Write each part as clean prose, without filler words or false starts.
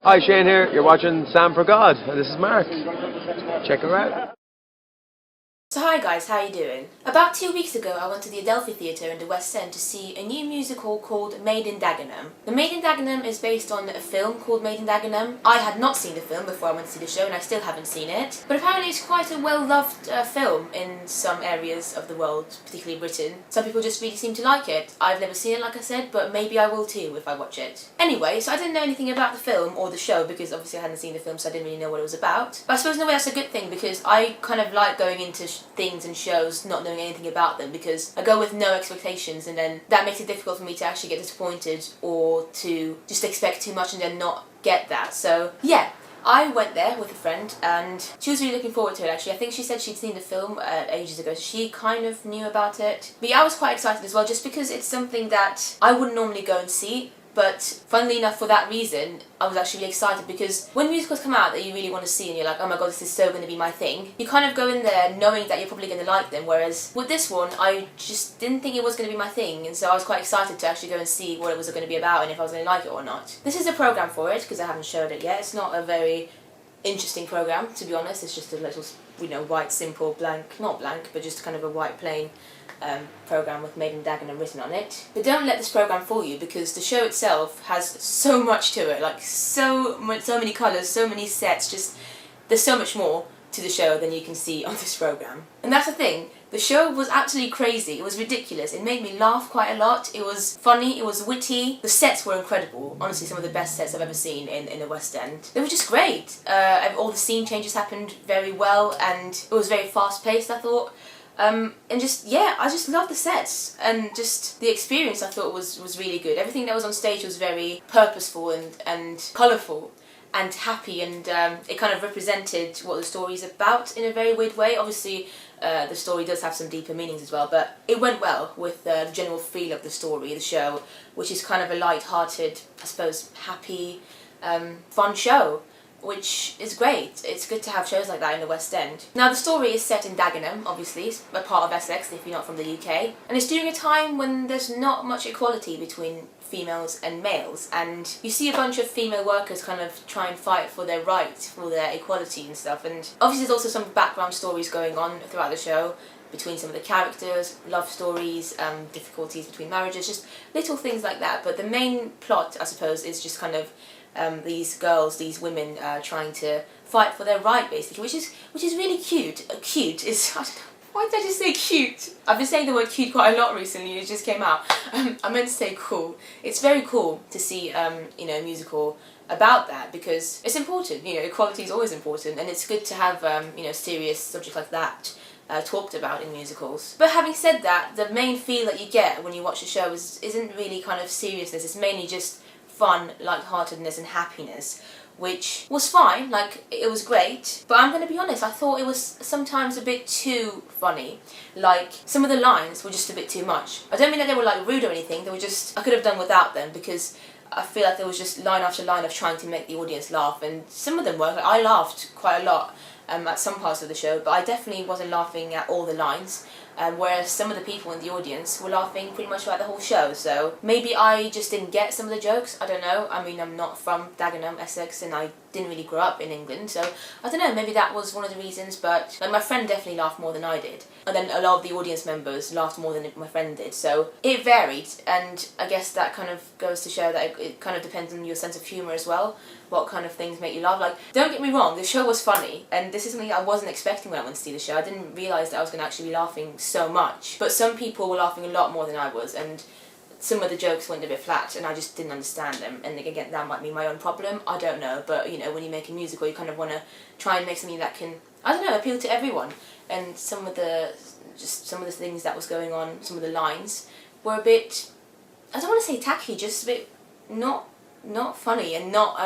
Hi, Shane here. You're watching Sam for God, and this is Mark. Check her out. So hi guys, how are you doing? About 2 weeks ago I went to the Adelphi Theatre in the West End to see a new musical called Made In Dagenham. The Made In Dagenham is based on a film called Made In Dagenham. I had not seen the film before I went to see the show and I still haven't seen it. But apparently it's quite a well-loved film in some areas of the world, particularly Britain. Some people just really seem to like it. I've never seen it like I said, but maybe I will too if I watch it. Anyway, so I didn't know anything about the film or the show because obviously I hadn't seen the film so I didn't really know what it was about. But I suppose in a way that's a good thing because I kind of like going into things and shows not knowing anything about them because I go with no expectations and then that makes it difficult for me to actually get disappointed or to just expect too much and then not get that. So yeah, I went there with a friend and she was really looking forward to it actually. I think she said she'd seen the film ages ago, so she kind of knew about it. But yeah, I was quite excited as well just because it's something that I wouldn't normally go and see. But funnily enough, for that reason, I was actually really excited because when musicals come out that you really want to see and you're like, oh my god, this is so going to be my thing, you kind of go in there knowing that you're probably going to like them, whereas with this one, I just didn't think it was going to be my thing, and so I was quite excited to actually go and see what it was going to be about and if I was going to like it or not. This is a programme for it, because I haven't showed it yet. It's not a very interesting programme, to be honest. It's just a little, white, simple, not blank, but just kind of a white, plain programme with Made in Dagenham written on it. But don't let this programme fool you because the show itself has so much to it, like so many colours, so many sets, just there's so much more to the show than you can see on this programme. And that's the thing, the show was absolutely crazy, it was ridiculous, it made me laugh quite a lot, it was funny, it was witty, the sets were incredible, honestly some of the best sets I've ever seen in the West End. They were just great, all the scene changes happened very well and it was very fast paced I thought. And just, yeah, I just loved the sets and just the experience I thought was really good. Everything that was on stage was very purposeful and colourful and happy and it kind of represented what the story is about in a very weird way. Obviously the story does have some deeper meanings as well, but it went well with the general feel of the story, the show, which is kind of a light-hearted, I suppose, happy, fun show, which is great. It's good to have shows like that in the West End. Now the story is set in Dagenham, obviously, it's a part of Essex if you're not from the UK, and it's during a time when there's not much equality between females and males, and you see a bunch of female workers kind of try and fight for their rights, for their equality and stuff, and obviously there's also some background stories going on throughout the show between some of the characters, love stories, difficulties between marriages, just little things like that, but the main plot, I suppose, is just kind of these girls, these women trying to fight for their right, basically, which is really cute. Cute is, I don't know, why did I just say cute? I've been saying the word cute quite a lot recently. It just came out. I meant to say cool. It's very cool to see a musical about that because it's important. Equality is always important, and it's good to have serious subjects like that talked about in musicals. But having said that, the main feel that you get when you watch the show isn't really kind of seriousness. It's mainly just fun, light-heartedness and happiness, which was fine, like it was great, but I'm going to be honest, I thought it was sometimes a bit too funny. Like some of the lines were just a bit too much. I don't mean that they were like rude or anything, they were just, I could have done without them because I feel like there was just line after line of trying to make the audience laugh, and some of them were, like, I laughed quite a lot at some parts of the show, but I definitely wasn't laughing at all the lines. Whereas some of the people in the audience were laughing pretty much throughout the whole show, so maybe I just didn't get some of the jokes, I don't know. I mean, I'm not from Dagenham, Essex, and I didn't really grow up in England, so I don't know, maybe that was one of the reasons, but like my friend definitely laughed more than I did. And then a lot of the audience members laughed more than my friend did, so it varied, and I guess that kind of goes to show that it kind of depends on your sense of humour as well, what kind of things make you laugh. Like, don't get me wrong, the show was funny, and this is something I wasn't expecting when I went to see the show. I didn't realise that I was going to actually be laughing so much, but some people were laughing a lot more than I was, and some of the jokes went a bit flat and I just didn't understand them, and again that might be my own problem, I don't know, but when you make a musical you kind of want to try and make something that can, I don't know, appeal to everyone, and some of the things that was going on, some of the lines were a bit, I don't want to say tacky, just a bit not funny and not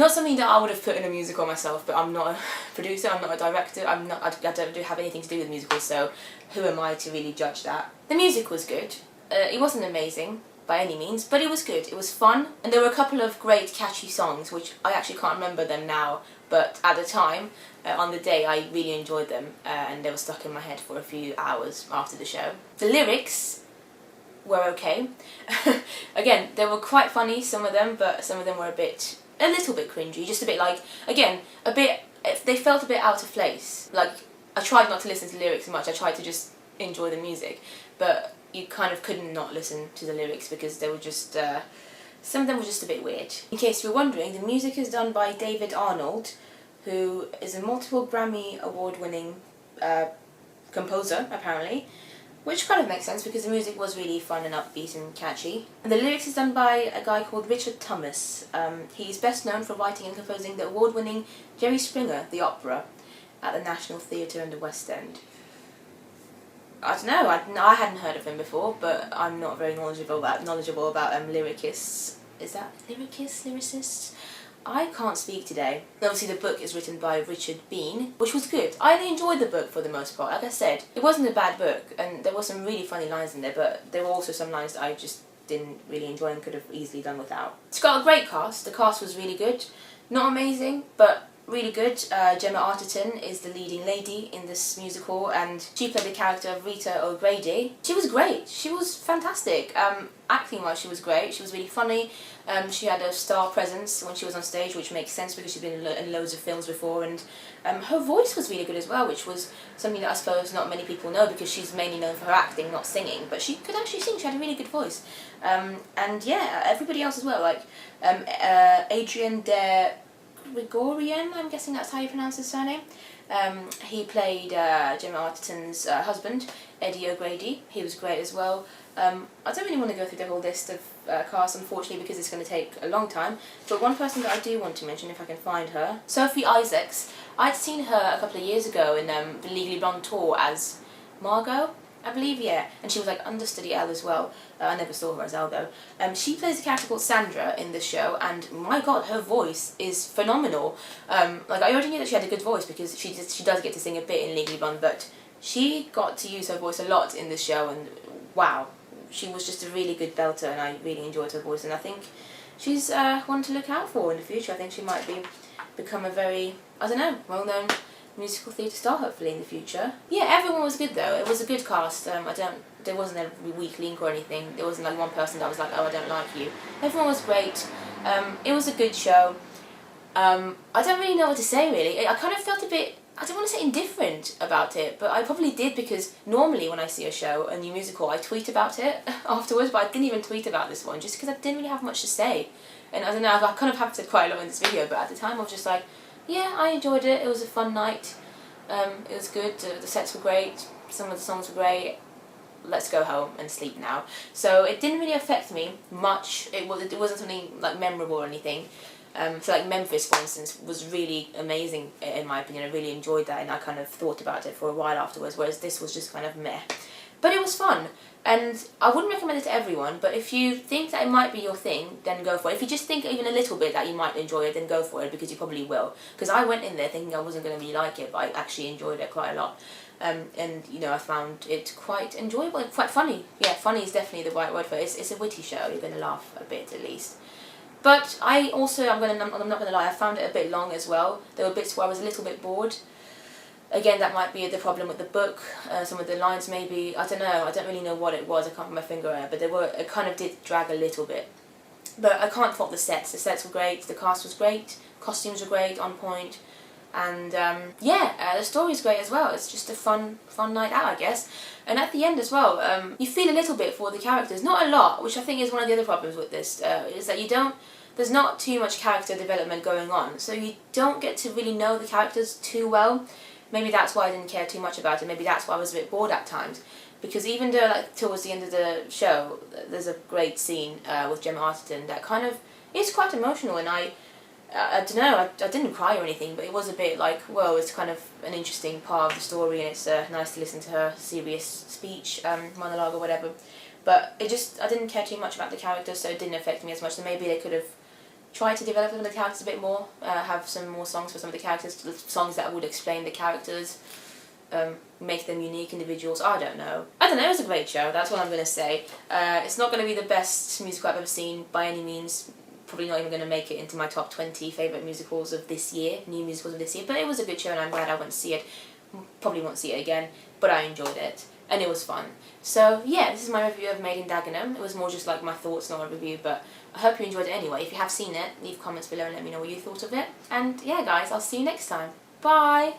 something that I would have put in a musical myself, but I'm not a producer, I'm not a director, I don't have anything to do with musicals, so who am I to really judge that? The music was good. It wasn't amazing by any means, but it was good, it was fun, and there were a couple of great catchy songs, which I actually can't remember them now, but at the time, on the day, I really enjoyed them, and they were stuck in my head for a few hours after the show. The lyrics were okay. Again, they were quite funny, some of them, but some of them were a bit a little bit cringy, just a bit like, again, they felt a bit out of place. Like, I tried not to listen to lyrics much, I tried to just enjoy the music, but you kind of couldn't not listen to the lyrics because they were just, some of them were just a bit weird. In case you were wondering, the music is done by David Arnold, who is a multiple Grammy award-winning composer, apparently, which kind of makes sense because the music was really fun and upbeat and catchy. And the lyrics is done by a guy called Richard Thomas. He's best known for writing and composing the award-winning Jerry Springer, the opera, at the National Theatre and the West End. I don't know, I hadn't heard of him before, but I'm not very knowledgeable about lyricists. Is that lyricists? I can't speak today. Obviously the book is written by Richard Bean, which was good. I enjoyed the book for the most part. Like I said, it wasn't a bad book, and there were some really funny lines in there, but there were also some lines that I just didn't really enjoy and could have easily done without. It's got a great cast. The cast was really good. Not amazing, but really good. Gemma Arterton is the leading lady in this musical, and she played the character of Rita O'Grady. She was great. She was fantastic. Acting-wise, she was great. She was really funny. She had a star presence when she was on stage, which makes sense because she's been in loads of films before, and her voice was really good as well, which was something that I suppose not many people know because she's mainly known for her acting, not singing, but she could actually sing. She had a really good voice. And yeah, everybody else as well, like Adrian de Gregorian, I'm guessing that's how you pronounce his surname. He played Gemma Arterton's husband, Eddie O'Grady. He was great as well. I don't really want to go through the whole list of cast, unfortunately, because it's going to take a long time, but one person that I do want to mention, if I can find her, Sophie Isaacs. I'd seen her a couple of years ago in the Legally Blonde tour as Margot, I believe, yeah, and she was like understudy Elle as well. I never saw her as Elle though. She plays a character called Sandra in this show, and my god, her voice is phenomenal. Like, I already knew that she had a good voice because she does get to sing a bit in Legally Blonde, but she got to use her voice a lot in this show, and wow, she was just a really good belter, and I really enjoyed her voice, and I think she's one to look out for in the future. I think she might become a very, I don't know, well-known musical theatre star, hopefully, in the future. Yeah, everyone was good though. It was a good cast. There wasn't a weak link or anything. There wasn't like one person that was like, oh, I don't like you. Everyone was great. It was a good show. I don't really know what to say, really. I kind of felt a bit, I don't want to say indifferent about it, but I probably did because normally when I see a show, a new musical, I tweet about it afterwards, but I didn't even tweet about this one just because I didn't really have much to say. And I don't know, I kind of have said quite a lot in this video, but at the time I was just like, yeah, I enjoyed it. It was a fun night. It was good. The sets were great. Some of the songs were great. Let's go home and sleep now. So it didn't really affect me much. It wasn't something like memorable or anything. So like Memphis, for instance, was really amazing in my opinion. I really enjoyed that, and I kind of thought about it for a while afterwards, whereas this was just kind of meh. But it was fun, and I wouldn't recommend it to everyone, but if you think that it might be your thing, then go for it. If you just think even a little bit that you might enjoy it, then go for it, because you probably will. Because I went in there thinking I wasn't going to really like it, but I actually enjoyed it quite a lot. And, you know, I found it quite enjoyable and quite funny. Yeah, funny is definitely the right word for it. It's a witty show. You're going to laugh a bit, at least. But I'm not going to lie, I found it a bit long as well. There were bits where I was a little bit bored. Again, that might be the problem with the book. Some of the lines maybe, I don't know, I don't really know what it was, I can't put my finger on it, but it kind of did drag a little bit. But I can't fault the sets were great, the cast was great, costumes were great, on point, and the story's great as well. It's just a fun night out, I guess. And at the end as well, you feel a little bit for the characters, not a lot, which I think is one of the other problems with this, is that there's not too much character development going on, so you don't get to really know the characters too well. Maybe that's why I didn't care too much about it. Maybe that's why I was a bit bored at times. Because even though, like, towards the end of the show, there's a great scene with Gemma Arterton that kind of is quite emotional, and I don't know, I didn't cry or anything, but it was a bit like, whoa, it's kind of an interesting part of the story, and it's nice to listen to her serious speech, monologue or whatever. But I didn't care too much about the characters, so it didn't affect me as much. So maybe they could have try to develop some of the characters a bit more, have some more songs for some of the characters, songs that would explain the characters, make them unique individuals. I don't know, it was a great show, that's what I'm going to say. It's not going to be the best musical I've ever seen by any means, probably not even going to make it into my top 20 favourite musicals of this year, new musicals of this year, but it was a good show and I'm glad I went to see it. Probably won't see it again, but I enjoyed it. and it was fun. So yeah, this is my review of Made in Dagenham. It was more just like my thoughts, not a review, but I hope you enjoyed it anyway. If you have seen it, leave comments below and let me know what you thought of it. And yeah guys, I'll see you next time. Bye!